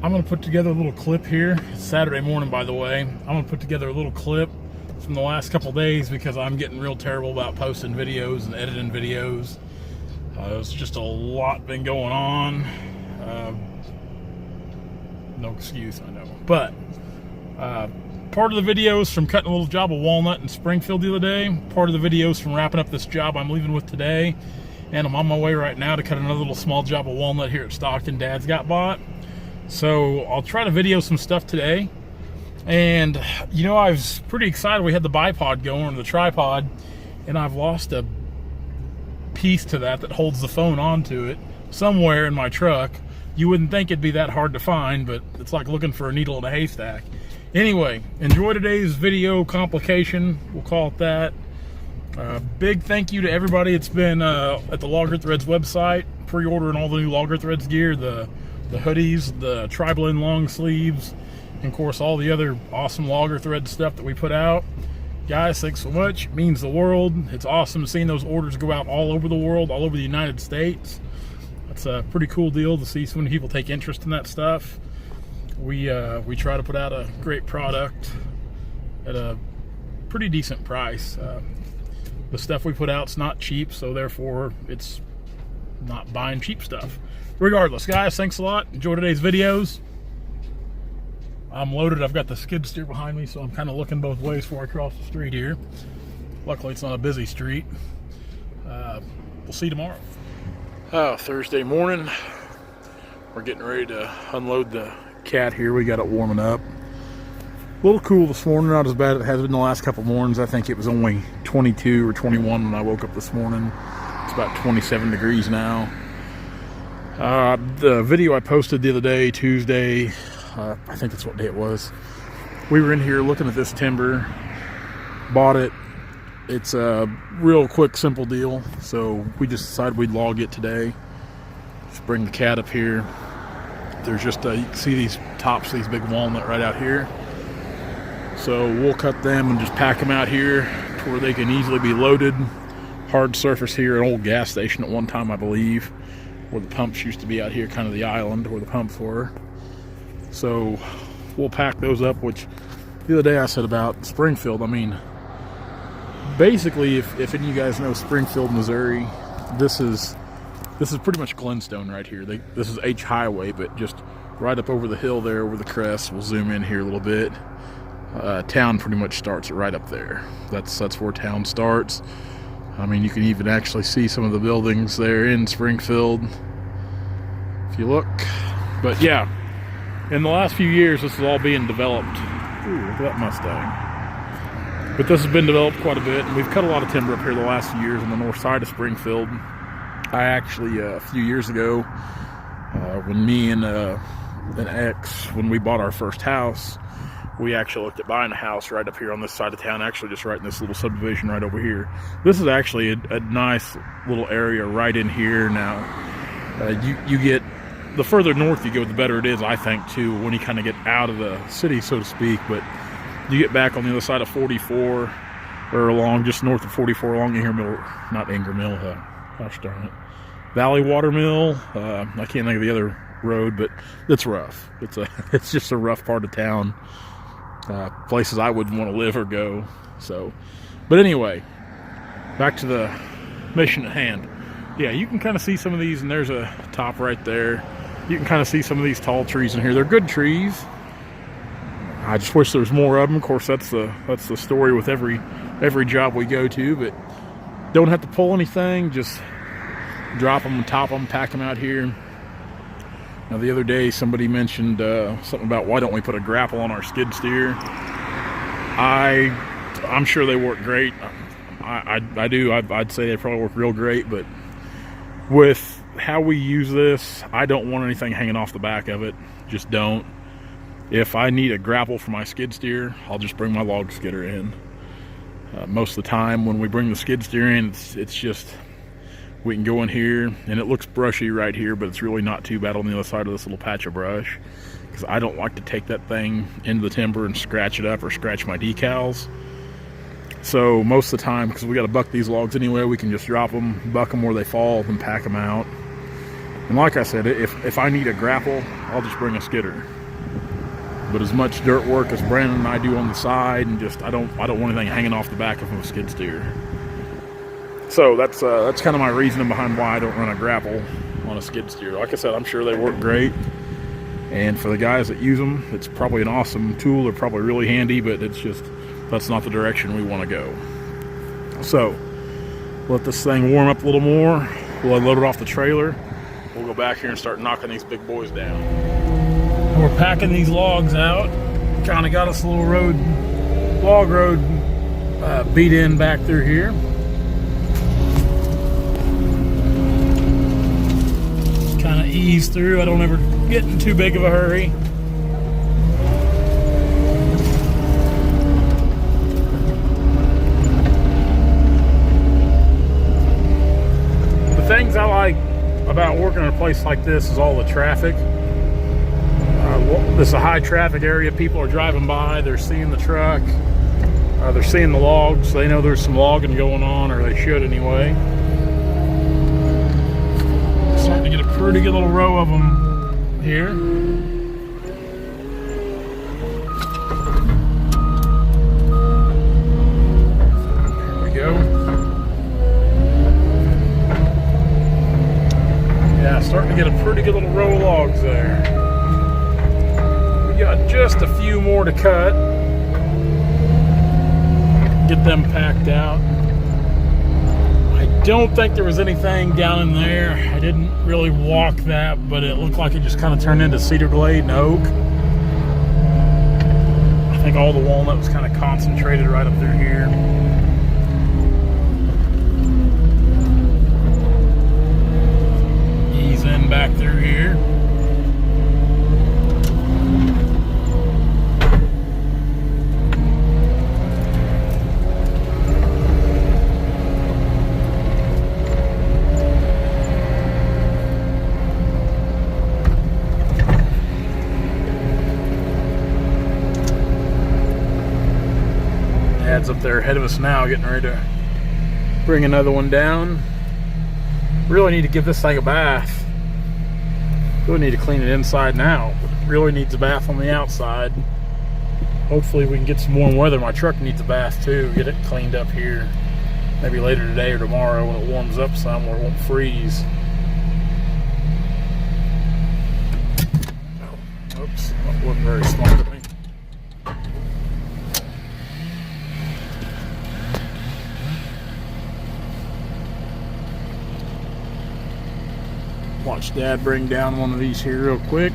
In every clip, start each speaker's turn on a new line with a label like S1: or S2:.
S1: I'm going to put together a little clip here. It's Saturday morning, by the way. I'm going to put together a little clip from the last couple days because I'm getting real terrible about posting videos and editing videos. There's just a lot been going on. No excuse, I know. But part of the video is from cutting a little job of walnut in Springfield the other day. Part of the video is from wrapping up this job I'm leaving with today. And I'm on my way right now to cut another little small job of walnut here at Stockton Dad's got bought. So I'll try to video some stuff today. And you know, I was pretty excited. We had the bipod going, the tripod, and I've lost a piece to that holds the phone onto it somewhere in my truck. You wouldn't think it'd be that hard to find, but it's like looking for a needle in a haystack. Anyway, enjoy today's video complication, we'll call it that. Big thank you to everybody. It's been at the Logger Threads website, pre-ordering all the new Logger Threads gear, the hoodies, the tri-blend long sleeves, and of course all the other awesome Logger Thread stuff that we put out. Guys, thanks so much. It means the world. It's awesome seeing those orders go out all over the world, all over the United States. It's a pretty cool deal to see so many people take interest in that stuff. We try to put out a great product at a pretty decent price. The stuff we put out's not cheap, so therefore it's not buying cheap stuff. Regardless, guys, thanks a lot. Enjoy today's videos. I'm loaded. I've got the skid steer behind me, so I'm kind of looking both ways before I cross the street here. Luckily, it's not a busy street. We'll see you tomorrow. Thursday morning. We're getting ready to unload the cat here. We got it warming up. A little cool this morning, not as bad as it has been the last couple mornings. I think it was only 22 or 21 when I woke up this morning. It's about 27 degrees now. The video I posted the other day, Tuesday, I think that's what day it was. We were in here looking at this timber, bought it. It's a real quick, simple deal. So we just decided we'd log it today. Just bring the cat up here. There's just, you can see these tops, these big walnut right out here. So we'll cut them and just pack them out here to where they can easily be loaded. Hard surface here, an old gas station at one time, I believe, where the pumps used to be out here, kind of the island where the pumps were. So we'll pack those up, which the other day I said about Springfield. I mean, basically, if any of you guys know Springfield, Missouri, this is pretty much Glenstone right here. This is H Highway, but just right up over the hill there, over the crest. We'll zoom in here a little bit. Town pretty much starts right up there. That's where town starts. I mean, you can even actually see some of the buildings there in Springfield if you look. But yeah, in the last few years, this is all being developed. Ooh, look at that Mustang. But this has been developed quite a bit, and we've cut a lot of timber up here the last few years on the north side of Springfield. I actually, a few years ago, when me and an ex, when we bought our first house, we actually looked at buying a house right up here on this side of town, actually just right in this little subdivision right over here. This is actually a nice little area right in here. Now, you get, the further north you go, the better it is, I think, too, when you kind of get out of the city, so to speak. But you get back on the other side of 44, or along just north of 44, along Ingram Mill, not Ingram Mill, gosh darn it, Valley Watermill. I can't think of the other road, but it's rough. It's just a rough part of town. Places I wouldn't want to live or go. So, but anyway, back to the mission at hand. Yeah, you can kind of see some of these, and there's a top right there. You can kind of see some of these tall trees in here. They're good trees. I just wish there was more of them. Of course, that's the story with every job we go to. But don't have to pull anything. Just drop them, top them, pack them out here. Now, the other day, somebody mentioned something about why don't we put a grapple on our skid steer. I'm sure they work great. I do. I'd say they probably work real great, but with how we use this, I don't want anything hanging off the back of it. Just don't. If I need a grapple for my skid steer, I'll just bring my log skidder in. Most of the time when we bring the skid steer in, it's just, we can go in here, and it looks brushy right here, but it's really not too bad on the other side of this little patch of brush, because I don't like to take that thing into the timber and scratch it up or scratch my decals. So most of the time, because we got to buck these logs anyway, we can just drop them, buck them where they fall, and pack them out. And like I said, if I need a grapple, I'll just bring a skidder. But as much dirt work as Brandon and I do on the side, and just I don't want anything hanging off the back of a skid steer. So that's kind of my reasoning behind why I don't run a grapple on a skid steer. Like I said, I'm sure they work great, and for the guys that use them, it's probably an awesome tool. They're probably really handy, but that's not the direction we want to go. So let this thing warm up a little more. We'll unload it off the trailer. We'll go back here and start knocking these big boys down. And we're packing these logs out. Kind of got us a little log road beat in back through here. Kind of ease through. I don't ever get in too big of a hurry. The things I like about working in a place like this is all the traffic. This is a high traffic area. People are driving by, they're seeing the truck, they're seeing the logs, they know there's some logging going on, or they should anyway. Starting to get a pretty good little row of them here. There we go. Yeah, starting to get a pretty good little row of logs there. We got just a few more to cut. Get them packed out. I don't think there was anything down in there. I didn't really walk that, but it looked like it just kind of turned into cedar glade and oak. I think all the walnut was kind of concentrated right up through here. Ease in back through here. Dad's up there ahead of us now, getting ready to bring another one down. Really need to give this thing a bath. Really need to clean it inside and out. Really needs a bath on the outside. Hopefully we can get some warm weather. My truck needs a bath too. Get it cleaned up here. Maybe later today or tomorrow when it warms up some where it won't freeze. Oh, oops, that wasn't very smart of me. Watch Dad bring down one of these here real quick.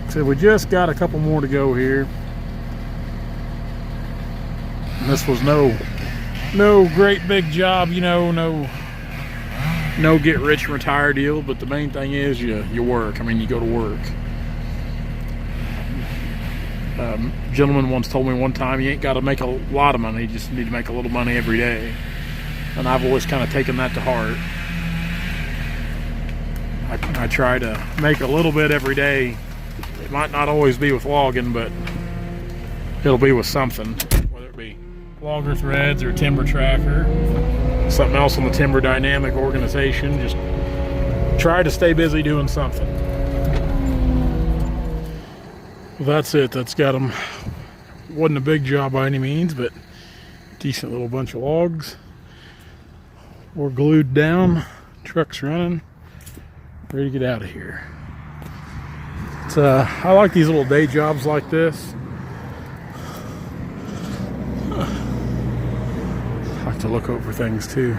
S1: So we just got a couple more to go here. And this was no great big job, you know, no get rich and retire deal, but the main thing is you work. I mean, you go to work. Gentleman once told me one time, you ain't got to make a lot of money, you just need to make a little money every day. And I've always kind of taken that to heart. I try to make a little bit every day. It might not always be with logging, but it'll be with something, whether it be logger threads or timber tracker, something else on the Timber Dynamic organization. Just try to stay busy doing something. Well, that's it. That's got them. Wasn't a big job by any means, but decent little bunch of logs. We're glued down. Truck's running. Ready to get out of here. I like these little day jobs like this. I like to look over things too.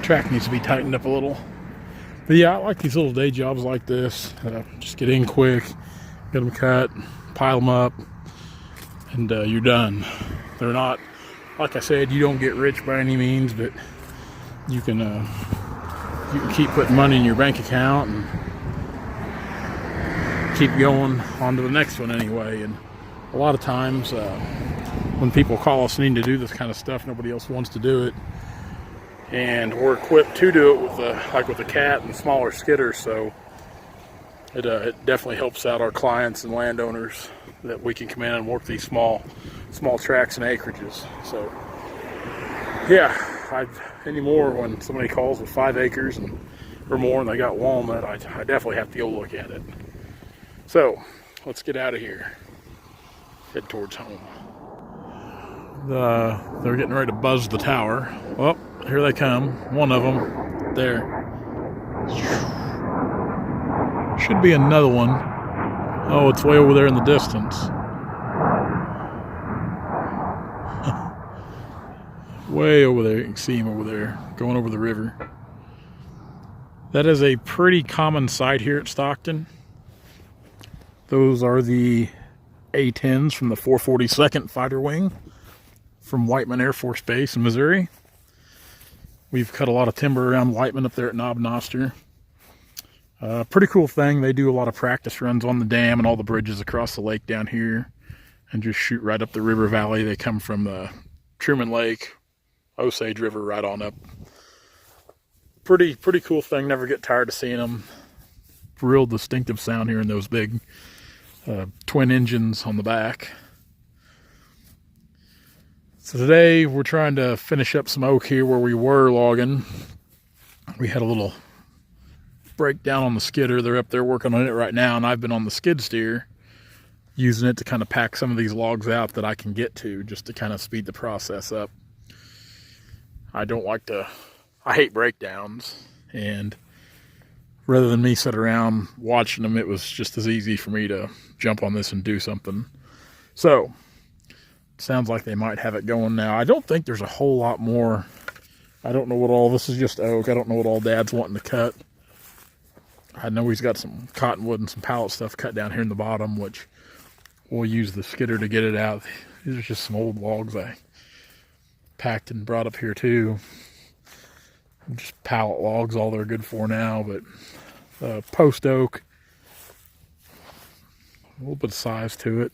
S1: Track needs to be tightened up a little. But yeah, I like these little day jobs like this. Just get in quick, get them cut, pile them up, and you're done. They're not, like I said, you don't get rich by any means, but you can keep putting money in your bank account and keep going on to the next one anyway. And a lot of times when people call us needing to do this kind of stuff, nobody else wants to do it, and we're equipped to do it with the Cat and smaller skidders. So it definitely helps out our clients and landowners that we can come in and work these small tracts and acreages. So yeah, anymore when somebody calls with 5 acres and or more, and they got walnut, I definitely have to go look at it. So let's get out of here, head towards home. They're getting ready to buzz the tower. Well, here they come. One of them there. Should be another one. Oh, it's way over there in the distance. Way over there. You can see him over there going over the river. That is a pretty common sight here at Stockton. Those are the A-10s from the 442nd Fighter Wing from Whiteman Air Force Base in Missouri. We've cut a lot of timber around Whiteman up there at Knob Noster. Pretty cool thing. They do a lot of practice runs on the dam and all the bridges across the lake down here and just shoot right up the river valley. They come from the Truman Lake, Osage River right on up. Pretty cool thing. Never get tired of seeing them. Real distinctive sound here in those big twin engines on the back. So today we're trying to finish up some oak here where we were logging. We had a little breakdown on the skidder. They're up there working on it right now, and I've been on the skid steer using it to kind of pack some of these logs out that I can get to, just to kind of speed the process up. I hate breakdowns, and rather than me sit around watching them, it was just as easy for me to jump on this and do something. So sounds like they might have it going now. I don't think there's a whole lot more. I don't know what all, this is just oak. I don't know what all Dad's wanting to cut. I know he's got some cottonwood and some pallet stuff cut down here in the bottom, which we'll use the skidder to get it out. These are just some old logs I packed and brought up here too. Just pallet logs, all they're good for now, but post oak, a little bit of size to it.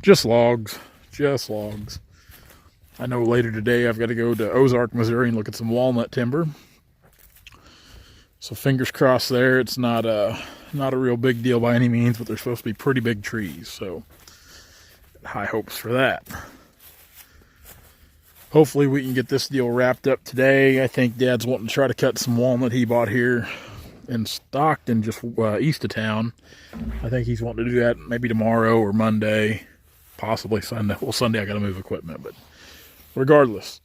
S1: Just logs. I know later today I've got to go to Ozark, Missouri and look at some walnut timber. So fingers crossed there. It's not a real big deal by any means, but they're supposed to be pretty big trees. So high hopes for that. Hopefully we can get this deal wrapped up today. I think Dad's wanting to try to cut some walnut he bought here in Stockton, just east of town. I think he's wanting to do that maybe tomorrow or Monday. Possibly Sunday. Well, Sunday I got to move equipment, but regardless,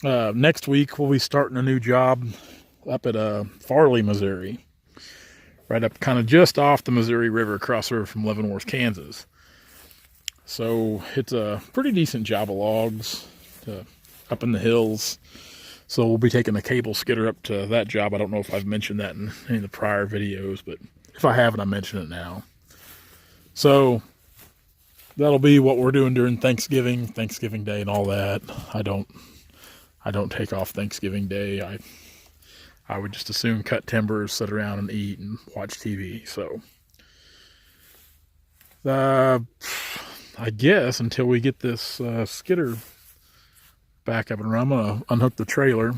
S1: next week we'll be starting a new job up at Farley, Missouri, right up kind of just off the Missouri River, across the river from Leavenworth, Kansas. So it's a pretty decent job of logs up in the hills. So we'll be taking the cable skidder up to that job. I don't know if I've mentioned that in any of the prior videos, but if I haven't, I mention it now. So that'll be what we're doing during Thanksgiving Day and all that. I don't take off Thanksgiving Day. I would just as soon cut timber, sit around and eat and watch TV. So I guess until we get this skidder back up and running, I'm going to unhook the trailer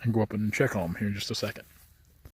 S1: and go up and check on them here in just a second.